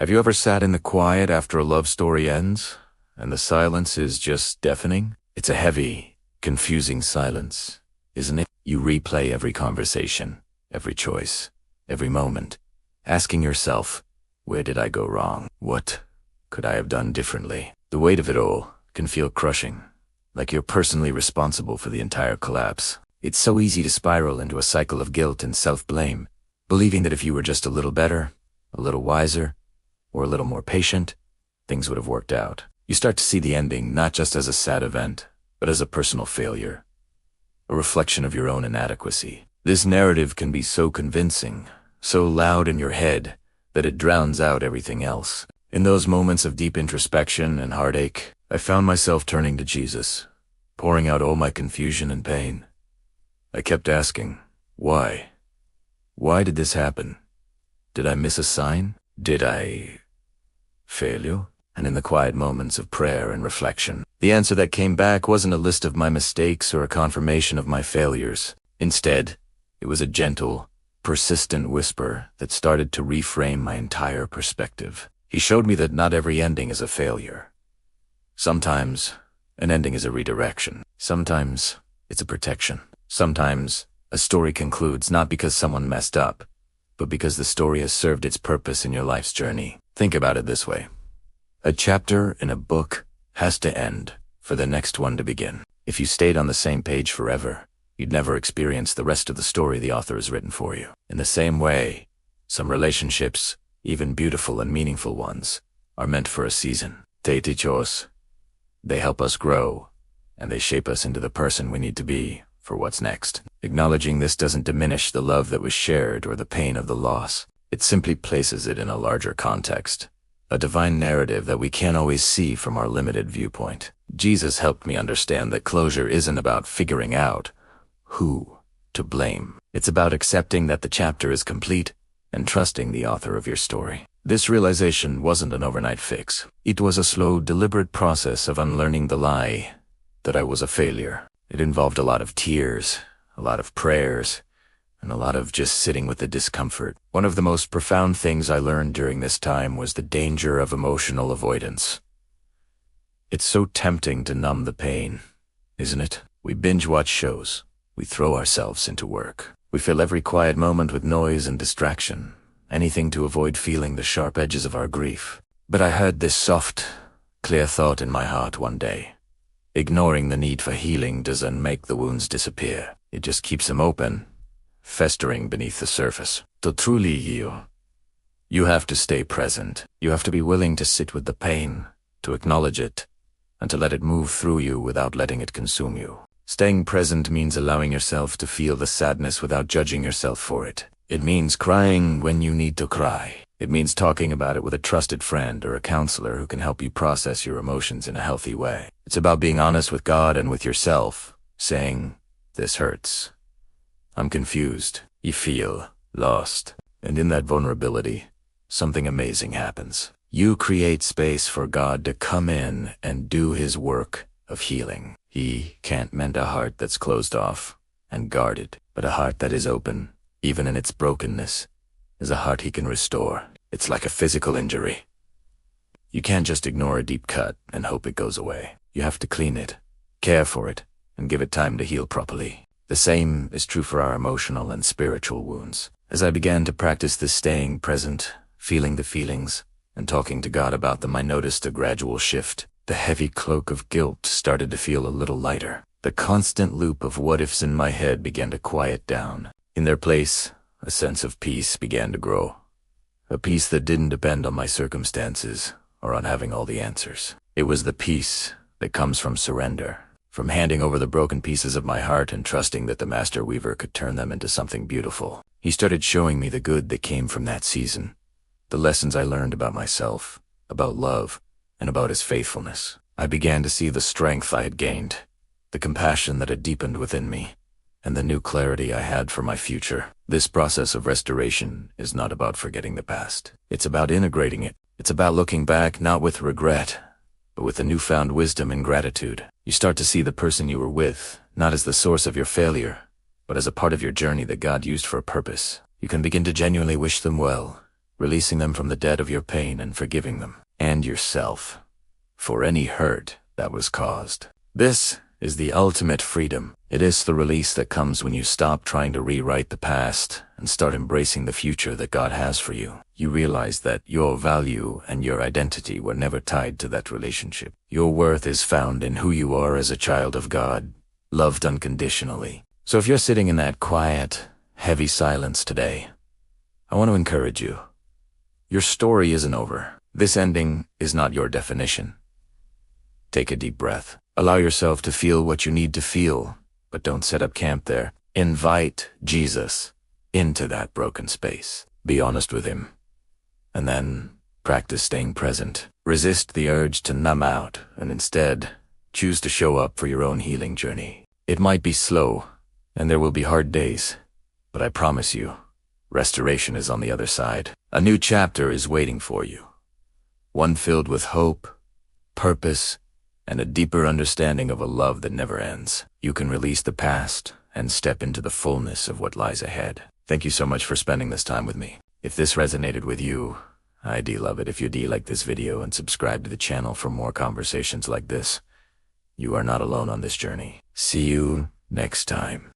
Have you ever sat in the quiet after a love story ends, and the silence is just deafening? It's a heavy, confusing silence, isn't it? You replay every conversation, every choice, every moment, asking yourself, where did I go wrong? What could I have done differently? The weight of it all can feel crushing, like you're personally responsible for the entire collapse. It's so easy to spiral into a cycle of guilt and self-blame, believing that if you were just a little better, a little wiser, or a little more patient, things would have worked out. You start to see the ending not just as a sad event, but as a personal failure, a reflection of your own inadequacy. This narrative can be so convincing, so loud in your head, that it drowns out everything else. In those moments of deep introspection and heartache, I found myself turning to Jesus, pouring out all my confusion and pain. I kept asking, why? Why did this happen? Did I miss a sign? Did I fail you? And in the quiet moments of prayer and reflection, the answer that came back wasn't a list of my mistakes or a confirmation of my failures. Instead, it was a gentle, persistent whisper that started to reframe my entire perspective. He showed me that not every ending is a failure. Sometimes, an ending is a redirection. Sometimes, it's a protection. Sometimes, a story concludes not because someone messed up, but because the story has served its purpose in your life's journey. Think about it this way. A chapter in a book has to end for the next one to begin. If you stayed on the same page forever, you'd never experience the rest of the story the author has written for you. In the same way, some relationships, even beautiful and meaningful ones, are meant for a season. Teitichos. They help us grow, and they shape us into the person we need to be for what's next. Acknowledging this doesn't diminish the love that was shared or the pain of the loss. It simply places it in a larger context, a divine narrative that we can't always see from our limited viewpoint. Jesus helped me understand that closure isn't about figuring out who to blame. It's about accepting that the chapter is complete and trusting the author of your story. This realization wasn't an overnight fix. It was a slow, deliberate process of unlearning the lie that I was a failure. It involved a lot of tears, a lot of prayers, and a lot of just sitting with the discomfort. One of the most profound things I learned during this time was the danger of emotional avoidance. It's so tempting to numb the pain, isn't it? We binge-watch shows. We throw ourselves into work. We fill every quiet moment with noise and distraction, anything to avoid feeling the sharp edges of our grief. But I heard this soft, clear thought in my heart one day. Ignoring the need for healing doesn't make the wounds disappear. It just keeps them open, festering beneath the surface. To truly heal, you have to stay present. You have to be willing to sit with the pain, to acknowledge it, and to let it move through you without letting it consume you. Staying present means allowing yourself to feel the sadness without judging yourself for it. It means crying when you need to cry. It means talking about it with a trusted friend or a counselor who can help you process your emotions in a healthy way. It's about being honest with God and with yourself, saying, "This hurts. I'm confused." You feel lost. And in that vulnerability, something amazing happens. You create space for God to come in and do His work of healing. He can't mend a heart that's closed off and guarded, but a heart that is open, even in its brokenness, is a heart He can restore. It's like a physical injury. You can't just ignore a deep cut and hope it goes away. You have to clean it, care for it, and give it time to heal properly. The same is true for our emotional and spiritual wounds. As I began to practice this staying present, feeling the feelings, and talking to God about them, I noticed a gradual shift. The heavy cloak of guilt started to feel a little lighter. The constant loop of what-ifs in my head began to quiet down. In their place, a sense of peace began to grow. A peace that didn't depend on my circumstances or on having all the answers. It was the peace that comes from surrender, from handing over the broken pieces of my heart and trusting that the Master Weaver could turn them into something beautiful. He started showing me the good that came from that season, the lessons I learned about myself, about love, and about His faithfulness. I began to see the strength I had gained, the compassion that had deepened within me, and the new clarity I had for my future. This process of restoration is not about forgetting the past. It's about integrating it. It's about looking back not with regret, but with a newfound wisdom and gratitude. You start to see the person you were with, not as the source of your failure, but as a part of your journey that God used for a purpose. You can begin to genuinely wish them well, releasing them from the debt of your pain and forgiving them, and yourself, for any hurt that was caused. This is the ultimate freedom. It is the release that comes when you stop trying to rewrite the past and start embracing the future that God has for you. You realize that your value and your identity were never tied to that relationship. Your worth is found in who you are as a child of God, loved unconditionally. So if you're sitting in that quiet, heavy silence today, I want to encourage you. Your story isn't over. This ending is not your definition. Take a deep breath. Allow yourself to feel what you need to feel, but don't set up camp there. Invite Jesus into that broken space. Be honest with him. And then practice staying present. Resist the urge to numb out and instead choose to show up for your own healing journey. It might be slow and there will be hard days, but I promise you, restoration is on the other side. A new chapter is waiting for you. One filled with hope, purpose, and a deeper understanding of a love that never ends. You can release the past and step into the fullness of what lies ahead. Thank you so much for spending this time with me. If this resonated with you, I'd love it if you'd like this video and subscribe to the channel for more conversations like this. You are not alone on this journey. See you next time.